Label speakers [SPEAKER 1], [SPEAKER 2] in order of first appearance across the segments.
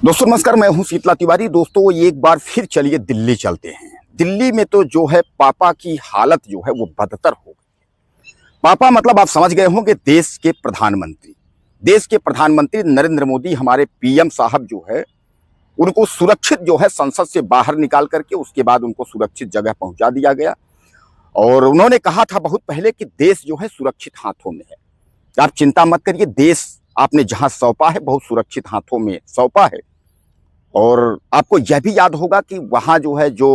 [SPEAKER 1] दोस्तों नमस्कार, मैं हूं शीतला तिवारी। दोस्तों एक बार फिर चलिए दिल्ली चलते हैं। दिल्ली में तो जो है पापा की हालत जो है वो बदतर हो गई। पापा मतलब आप समझ गए होंगे, देश के प्रधानमंत्री। देश के प्रधानमंत्री नरेंद्र मोदी, हमारे पीएम साहब जो है, उनको सुरक्षित जो है संसद से बाहर निकाल करके उसके बाद उनको सुरक्षित जगह पहुंचा दिया गया। और उन्होंने कहा था बहुत पहले कि देश जो है सुरक्षित हाथों में है, आप चिंता मत करिए, देश आपने जहां सौंपा है बहुत सुरक्षित हाथों में सौंपा है। और आपको यह भी याद होगा कि वहाँ जो है जो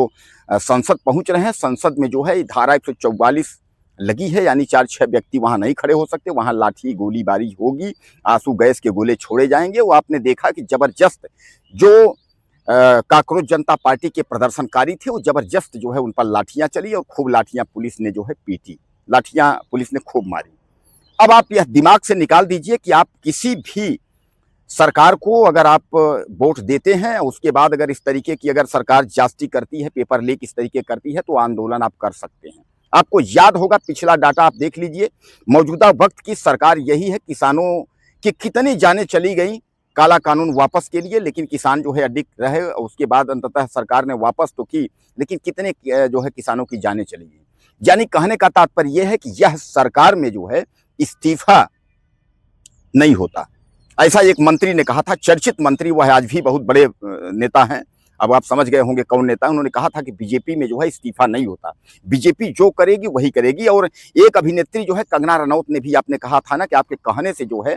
[SPEAKER 1] संसद पहुँच रहे हैं, संसद में जो है धारा 144 लगी है, यानी 4-6 व्यक्ति वहाँ नहीं खड़े हो सकते, वहाँ लाठी गोलीबारी होगी, आंसू गैस के गोले छोड़े जाएंगे। वो आपने देखा कि जबरदस्त जो काकरोच जनता पार्टी के प्रदर्शनकारी थे, वो जबरदस्त जो है उन पर लाठियाँ चली और खूब लाठियाँ पुलिस ने जो है पीटी, लाठियाँ पुलिस ने खूब मारी। अब आप यह दिमाग से निकाल दीजिए कि आप किसी भी सरकार को अगर आप वोट देते हैं, उसके बाद अगर इस तरीके की अगर सरकार जास्ती करती है, पेपर लीक इस तरीके करती है, तो आंदोलन आप कर सकते हैं। आपको याद होगा, पिछला डाटा आप देख लीजिए, मौजूदा वक्त की सरकार यही है, किसानों की कितनी जानें चली गई काला कानून वापस के लिए, लेकिन किसान जो है अडिग रहे। उसके बाद अंततः सरकार ने वापस तो की, लेकिन कितने जो है किसानों की जानें चली गई। यानी कहने का तात्पर्य यह है कि यह सरकार में जो है इस्तीफा नहीं होता। ऐसा एक मंत्री ने कहा था, चर्चित मंत्री, वह आज भी बहुत बड़े नेता हैं। अब आप समझ गए होंगे कौन नेता है। उन्होंने कहा था कि बीजेपी में जो है इस्तीफा नहीं होता, बीजेपी जो करेगी वही करेगी। और एक अभिनेत्री जो है कंगना रनौत ने भी आपने कहा था ना कि आपके कहने से जो है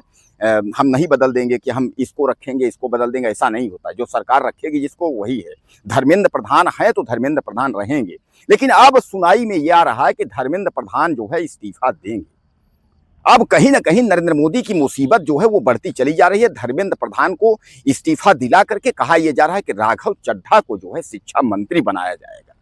[SPEAKER 1] हम नहीं बदल देंगे कि हम इसको रखेंगे इसको बदल देंगे, ऐसा नहीं होता। जो सरकार रखेगी जिसको वही है। धर्मेंद्र प्रधान है तो धर्मेंद्र प्रधान रहेंगे, लेकिन अब सुनाई में यह आ रहा है कि धर्मेंद्र प्रधान जो है इस्तीफा देंगे। अब कहीं ना कहीं नरेंद्र मोदी की मुसीबत जो है वो बढ़ती चली जा रही है। धर्मेंद्र प्रधान को इस्तीफा दिला करके कहा यह जा रहा है कि राघव चड्ढा को जो है शिक्षा मंत्री बनाया जाएगा।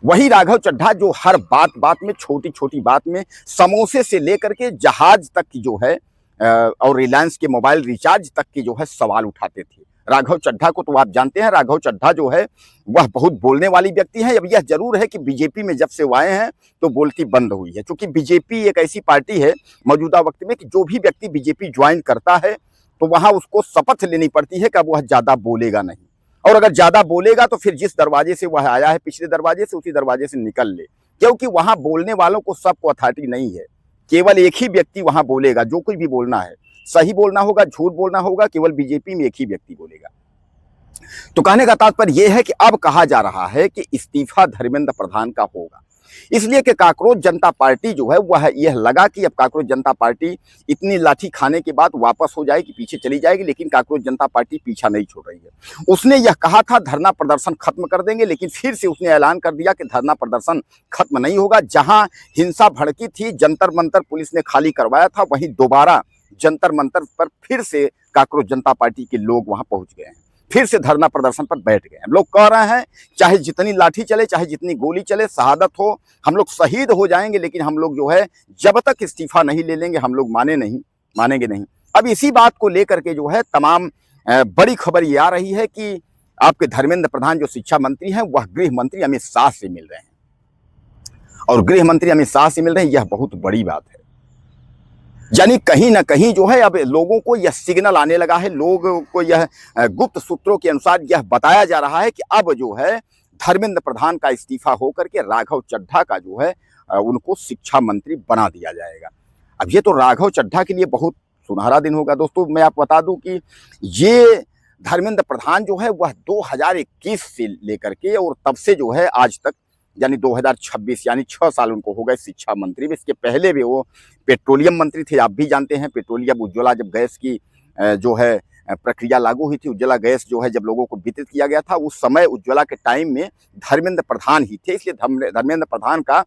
[SPEAKER 1] वही राघव चड्ढा जो हर बात बात में, छोटी छोटी बात में, समोसे से लेकर के जहाज तक की जो है और रिलायंस के मोबाइल रिचार्ज तक की जो है सवाल उठाते थे। राघव चड्ढा को तो आप जानते हैं, राघव चड्ढा जो है वह बहुत बोलने वाली व्यक्ति है। अब यह जरूर है कि बीजेपी में जब से वो आए हैं तो बोलती बंद हुई है, क्योंकि बीजेपी एक ऐसी पार्टी है मौजूदा वक्त में कि जो भी व्यक्ति बीजेपी ज्वाइन करता है तो वहां उसको शपथ लेनी पड़ती है कि अब वह ज्यादा बोलेगा नहीं, और अगर ज्यादा बोलेगा तो फिर जिस दरवाजे से वह आया है, पिछले दरवाजे से, उसी दरवाजे से निकल ले, क्योंकि वहां बोलने वालों को सबको अथॉरिटी नहीं है। केवल एक ही व्यक्ति वहां बोलेगा, जो कुछ भी बोलना है, सही बोलना होगा, झूठ बोलना होगा, केवल बीजेपी में एक ही व्यक्ति बोलेगा। तो कहने का तात्पर्य यह है कि अब कहा जा रहा है कि इस्तीफा धर्मेंद्र प्रधान का होगा, इसलिए कि काकरोच जनता पार्टी जो है वह यह लगा कि अब काकरोच जनता पार्टी इतनी लाठी खाने के बाद वापस हो जाएगी, पीछे चली जाएगी। लेकिन काकरोच जनता पार्टी पीछा नहीं छोड़ रही है। उसने यह कहा था धरना प्रदर्शन खत्म कर देंगे, लेकिन फिर से उसने ऐलान कर दिया कि धरना प्रदर्शन खत्म नहीं होगा। जहां हिंसा भड़की थी, जंतर मंतर पुलिस ने खाली करवाया था, वहीं दोबारा जंतर मंतर पर फिर से काकरोच जनता पार्टी के लोग वहां पहुंच गए हैं, फिर से धरना प्रदर्शन पर बैठ गए हैं। लोग कह रहे हैं चाहे जितनी लाठी चले, चाहे जितनी गोली चले, शहादत हो, हम लोग शहीद हो जाएंगे, लेकिन हम लोग जो है जब तक इस्तीफा नहीं ले लेंगे हम लोग मानेंगे नहीं। अब इसी बात को लेकर के जो है तमाम बड़ी खबर ये आ रही है कि आपके धर्मेंद्र प्रधान जो शिक्षा मंत्री हैं वह गृह मंत्री अमित शाह से मिल रहे हैं, और गृह मंत्री अमित शाह से मिल रहे हैं, यह बहुत बड़ी बात है। यानी कहीं ना कहीं जो है अब लोगों को यह सिग्नल आने लगा है, लोगों को यह गुप्त सूत्रों के अनुसार यह बताया जा रहा है कि अब जो है धर्मेंद्र प्रधान का इस्तीफा होकर के राघव चड्ढा का जो है उनको शिक्षा मंत्री बना दिया जाएगा। अब ये तो राघव चड्ढा के लिए बहुत सुनहरा दिन होगा। दोस्तों मैं आपको बता दूं कि ये धर्मेंद्र प्रधान जो है वह 2021 से लेकर के और तब से जो है आज तक, यानी 2026, यानी 6 साल उनको हो गए शिक्षा मंत्री में। इसके पहले भी वो पेट्रोलियम मंत्री थे। आप भी जानते हैं पेट्रोलियम उज्ज्वला जब गैस की जो है प्रक्रिया लागू हुई थी, उज्ज्वला गैस जो है जब लोगों को वितरित किया गया था, उस समय उज्ज्वला के टाइम में धर्मेंद्र प्रधान ही थे। इसलिए धर्मेंद्र प्रधान का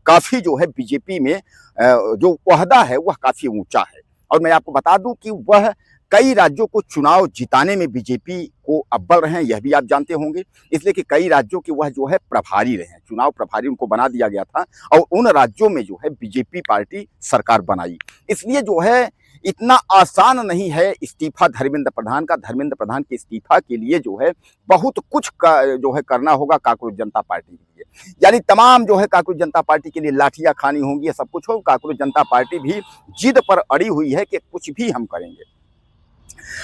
[SPEAKER 1] काफ़ी जो है बीजेपी में जो ओहदा है वह काफ़ी ऊंचा है। और मैं आपको बता दूं कि वह कई राज्यों को चुनाव जिताने में बीजेपी को अव्वल रहे हैं, यह भी आप जानते होंगे। इसलिए कि कई राज्यों के वह जो है प्रभारी रहे हैं, चुनाव प्रभारी उनको बना दिया गया था, और उन राज्यों में जो है बीजेपी पार्टी सरकार बनाई। इसलिए जो है इतना आसान नहीं है इस्तीफा धर्मेंद्र प्रधान का। धर्मेंद्र प्रधान के इस्तीफा के लिए जो है बहुत कुछ जो है करना होगा काकरोच जनता पार्टी के लिए, यानी तमाम जो है काकरोच जनता पार्टी के लिए लाठियां खानी होंगी, सब कुछ हो। काकरोच जनता पार्टी भी जिद पर अड़ी हुई है कि कुछ भी हम करेंगे।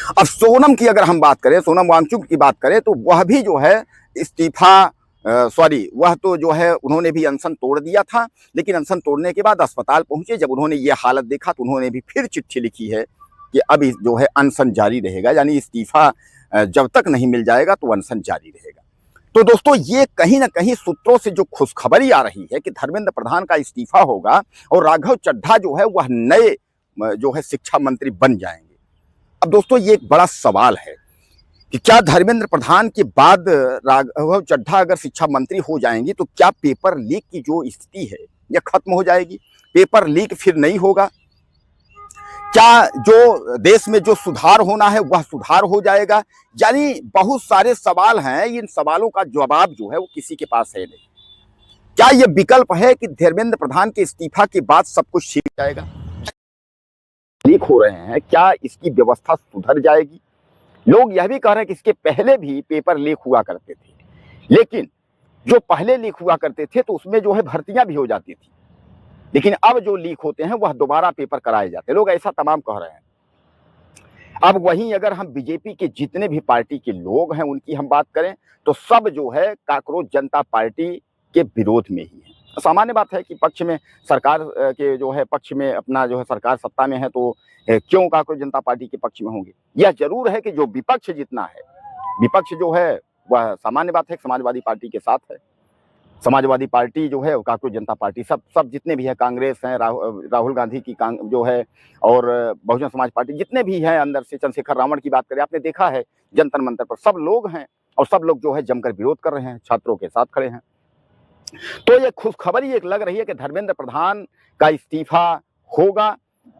[SPEAKER 1] अब सोनम की अगर हम बात करें, सोनम वांगचुक की बात करें, तो वह भी जो है इस्तीफा सॉरी वह तो जो है उन्होंने भी अनशन तोड़ दिया था, लेकिन अनशन तोड़ने के बाद अस्पताल पहुंचे। जब उन्होंने ये हालत देखा तो उन्होंने भी फिर चिट्ठी लिखी है कि अब जो है अनशन जारी रहेगा, यानी इस्तीफा जब तक नहीं मिल जाएगा तो अनशन जारी रहेगा। तो दोस्तों, ये कहीं ना कहीं सूत्रों से जो खुशखबरी आ रही है कि धर्मेंद्र प्रधान का इस्तीफा होगा और राघव चड्ढा जो है वह नए जो है शिक्षा मंत्री बन जाएंगे। अब दोस्तों, ये एक बड़ा सवाल है कि क्या धर्मेंद्र प्रधान के बाद राघव चड्ढा अगर शिक्षा मंत्री हो जाएंगी तो क्या पेपर लीक की जो स्थिति है यह खत्म हो जाएगी? पेपर लीक फिर नहीं होगा? क्या जो देश में जो सुधार होना है वह सुधार हो जाएगा? यानी बहुत सारे सवाल हैं, इन सवालों का जवाब जो है वो किसी के पास है नहीं। क्या यह विकल्प है कि धर्मेंद्र प्रधान के इस्तीफा के बाद सब कुछ ठीक जाएगा? लीक हो रहे हैं, क्या इसकी व्यवस्था सुधर जाएगी? लोग यह भी कह रहे हैं कि इसके पहले भी पेपर लीक हुआ करते थे, लेकिन जो पहले लीक हुआ करते थे तो उसमें जो है भर्तियां भी हो जाती थी, लेकिन अब जो लीक होते हैं वह दोबारा पेपर कराए जाते हैं। लोग ऐसा तमाम कह रहे हैं। अब वहीं अगर हम बीजेपी के जितने भी पार्टी के लोग हैं उनकी हम बात करें तो सब जो है काकरोच जनता पार्टी के विरोध में ही है। सामान्य बात है कि पक्ष में सरकार के जो है पक्ष में अपना जो है सरकार सत्ता में है तो क्यों काकरोच जनता पार्टी के पक्ष में होंगे? यह जरूर है कि जो विपक्ष जितना है, विपक्ष जो है वह सामान्य बात है समाजवादी पार्टी के साथ है। समाजवादी पार्टी जो है काकरोच जनता पार्टी सब जितने भी है, कांग्रेस है, राहुल गांधी की जो है और बहुजन समाज पार्टी जितने भी हैं अंदर से, चंद्रशेखर रावण की बात करें, आपने देखा है जंतर मंतर पर सब लोग हैं और सब लोग जो है जमकर विरोध कर रहे हैं, छात्रों के साथ खड़े हैं। तो ये खुशखबरी एक लग रही है कि धर्मेंद्र प्रधान का इस्तीफा होगा।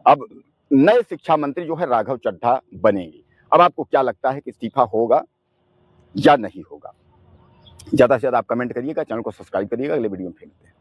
[SPEAKER 1] अब नए शिक्षा मंत्री जो है राघव चड्ढा बनेंगे। अब आपको क्या लगता है कि इस्तीफा होगा या नहीं होगा? ज्यादा से ज्यादा आप कमेंट करिएगा, चैनल को सब्सक्राइब करिएगा। अगले वीडियो में फिर मिलते हैं।